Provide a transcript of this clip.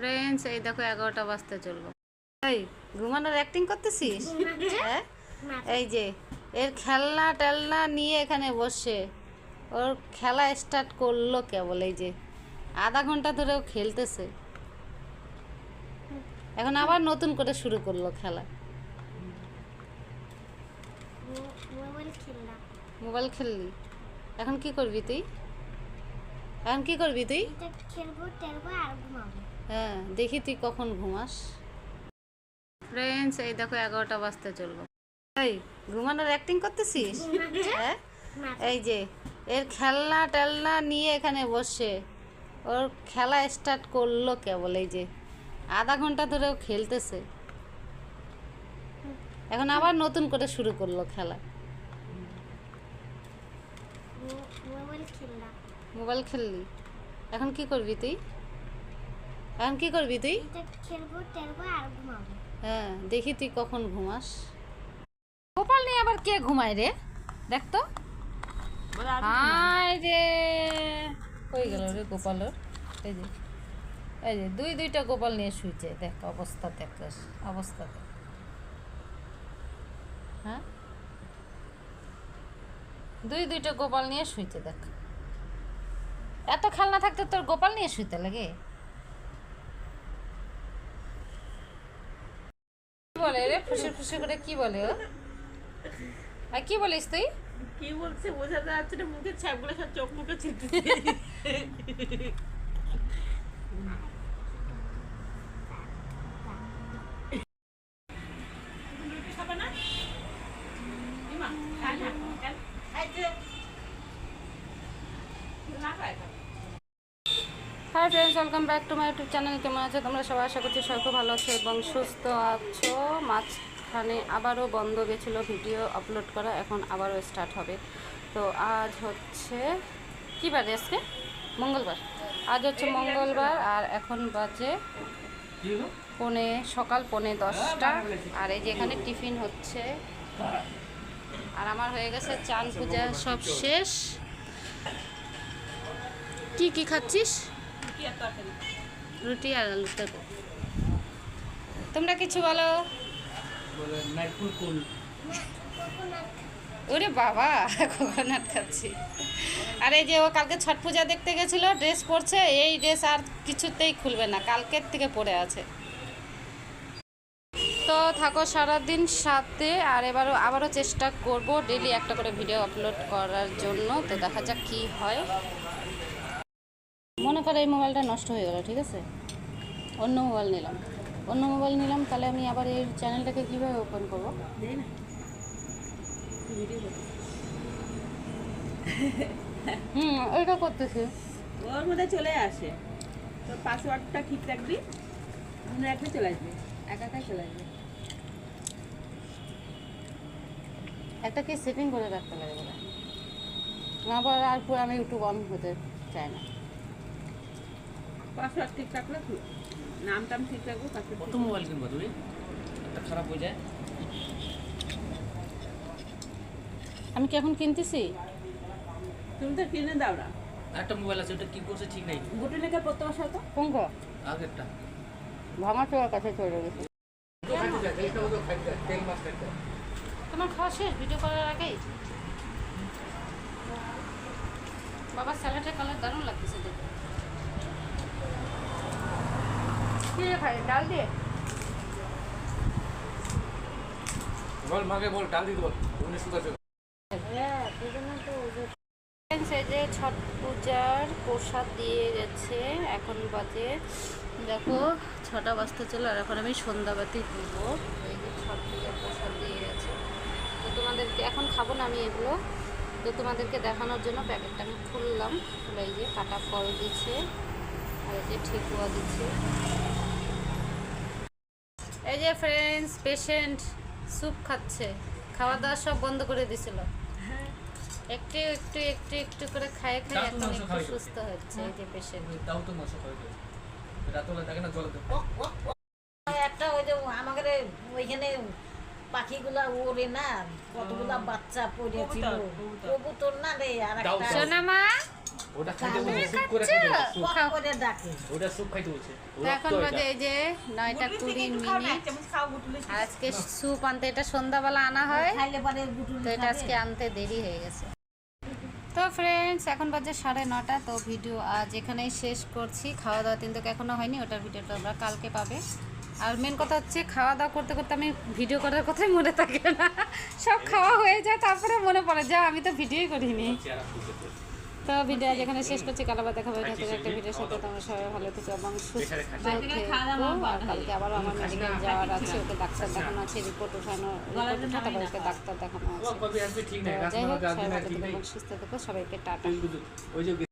Friends, এই দেখো 11টা বাজতে চললো। এই ঘুমানোর অ্যাক্টিং করতেছিস? হ্যাঁ, এই যে এর খেলনা টেলনা নিয়ে এখানে বসে ওর খেলা স্টার্ট করলো কেবল। এই যে আধা ঘন্টা ধরেও খেলতেছে, এখন আবার নতুন করে শুরু করলো খেলা। মোবাইল খেললি, এখন কি করবি তুই? এখন কি করবি তুই? হ্যাঁ, দেখি তুই কখন ঘুমাস। ফ্রেন্ডস, এই দেখো 11টা বাজতে চললো। এই ঘুমানোর অ্যাক্টিং করতেছিস? হ্যাঁ, এই যে এর খেলনা টেলনা নিয়ে এখানে বসে ওর খেলা স্টার্ট করলো কেবল। এই যে আধা ঘন্টা ধরেও খেলতেছে, এখন আবার নতুন করে শুরু করলো খেলা। মোবাইল খেললি, এখন কি করবি তুই? এখন কি করবি তুই? হ্যাঁ, দেখি তুই কখন ঘুমাস। গোপাল নিয়ে আবার কে ঘুমায় রে? দেখ তো। হায় রে, কই গেল রে গোপালের? এই যে এই যে দুইটা গোপাল নিয়ে শুইছে। দেখ অবস্থা, দেখ অবস্থা দেখ। হ্যাঁ, দুইটা গোপাল নিয়ে শুইছে। দেখ, এত খেলনা থাকতে তোর গোপাল নিয়ে শুইতে লাগে? বলে রে ফুসে ফুসে করে, কি বলে ও? আর কি বলিস তুই? কি বলছে বোঝা যাচ্ছে না, মুখের ছাপগুলো সব চোখ মুখে ছিটছে। Hi friends, welcome back to my YouTube channel. কেমন আছো তোমরা সবাই? আশা করছি সবাই খুব ভালো আছো এবং সুস্থ আছো। মাঝখানে আবারও বন্ধ গেছিলো ভিডিও আপলোড করা, এখন আবারও স্টার্ট হবে। তো আজ হচ্ছে কী বারে? আজকে মঙ্গলবার। আজ হচ্ছে মঙ্গলবার আর এখন বাজে সকাল 9:45। আর এই যে এখানে টিফিন হচ্ছে, আর আমার হয়ে গেছে চান পূজা সব শেষ। কি খাচ্ছিস? রুটি আর আলু তরকারি। তোমরা কিছু বলো। ওরে বাবা, কোকোনাট খাচ্ছি। আর এই যে ও কালকে ছট পূজা দেখতে গেছিল, ড্রেস পরছে, এই ড্রেস আর কিছুতেই খুলবে না, কালকের থেকে পরে আছে। তো থাকো সারাদিন সাথে, আর আবারও চেষ্টা করব ডেলি একটা করে ভিডিও আপলোড করার জন্য। তো দেখা যাক কি হয়। মনে করে এই মোবাইলটা নষ্ট হয়ে গেল, ঠিক আছে, অন্য মোবাইল নিলাম, তাহলে আমি আবার এই চ্যানেলটাকে কীভাবে ওপেন করবো? ওইটা করতেছি, ওর মধ্যে চলে আসে। তোর পাসওয়ার্ডটা ঠিক রাখবি, মনে রাখলে চলে আসবে, একাই চলে আসবে। একটা কি সেটিং করে রাখতে লাগে বলে, আবার আর পরে আমি ইউটিউব অন হতে চাই না। পাসওয়ার্ড ঠিক রাখলে নাম টাম ঠিক রাখবো। কত মোবাইল কিনবা তুমি? একটা খারাপ হয়ে যায়। আমি কি এখন কিনতেছি? তুমি তো কিনে দাও না। একটা মোবাইল আছে, ওটা কি করছে ঠিক নাই। গুটি লেখা পড়তে বসা তো কোন গো? আগেরটা ভাঙা চোর কাছে চলে গেছে। তোমার খাওয়া শেষ ভিডিও করার আগেই? বাবা স্যালাডের কালার দারুণ লাগতেছে দেখতে। কি রে খাই, ডাল দিয়ে? বল মাকে, বল ডাল দিতে বল। এই যে ছট পূজার প্রসাদ দিয়ে গেছে, এখন বাজে দেখো 6টা বাজতে চলো। আর এখন আমি সন্ধ্যাবাতি দিব। এই যে ছট পূজার প্রসাদ দিয়ে গেছে, তো তোমাদেরকে এখন খাবো না আমি এগুলো, তো তোমাদেরকে দেখানোর জন্য প্যাকেটটা আমি খুললাম। এই যে কাটা ফল দিচ্ছে, আর এই যে ঠেকুয়া দিচ্ছে। এই যে ফ্রেন্ডস, পেশেন্ট স্যুপ খাচ্ছে, খাওয়া দাওয়া সব বন্ধ করে দিছিল। একটু একটু একটু একটু করে খায় এখন একটু সুস্থ হচ্ছে। এই যে পেশেন্ট, তাও তো মশা খায়, রাতবেলা থাকে না জলে একটা ওই যে আমাদের ওইখানে পাখিগুলা ওরে না, কতগুলা বাচ্চা পড়েছিল, কবুতর না রে। আর একটা সোনামা ওটা খাইতে বলছে স্যুপ করে খাইতে বলছে স্যুপ। কক করে ডাকে। ওটা স্যুপ খাইতে বলছে তো এখন বাজে এই যে 9:20 চামচ খাও গুটুলে আর আজকে স্যুপ আনতে এটা সন্ধ্যাবেলা আনা হয়, খাইলে পরে গুটুল তো এটা আজকে আনতে দেরি হয়ে গেছে। তো ফ্রেন্ডস এখন বাজে 9:30, তো ভিডিও আজ এখানেই শেষ করছি। খাওয়া দাওয়া কিন্তু এখনও হয়নি, ওটার ভিডিওটা আমরা কালকে পাবে। আর মেন কথা হচ্ছে খাওয়া দাওয়া করতে করতে আমি ভিডিও করার কথাই মনে থাকে না, সব খাওয়া হয়ে যায় তারপরে মনে পড়ে যা আমি তো ভিডিওই করিনি। তো ভিডিও আজ এখানে শেষ করছি, কাল আবার দেখা হবে নতুন একটা ভিডিওর সাথে। তোমরা সবাই ভালো থেকো এবং সুস্থ থেকো। আর কালকে আবার আমার মেডিকেল যাওয়ার আছে, ওকে ডাক্তার দেখানো আছে, রিপোর্ট উঠানো, রিপোর্ট উঠাতে হবে, ওকে ডাক্তার দেখানো আছে। কবে আসবে ঠিক নাই, তো যাই হোক রাত সবাই না ভালো ঠিক থেকো নাই। এবং সুস্থ থেকো, সবাইকে টাটা। ওই যে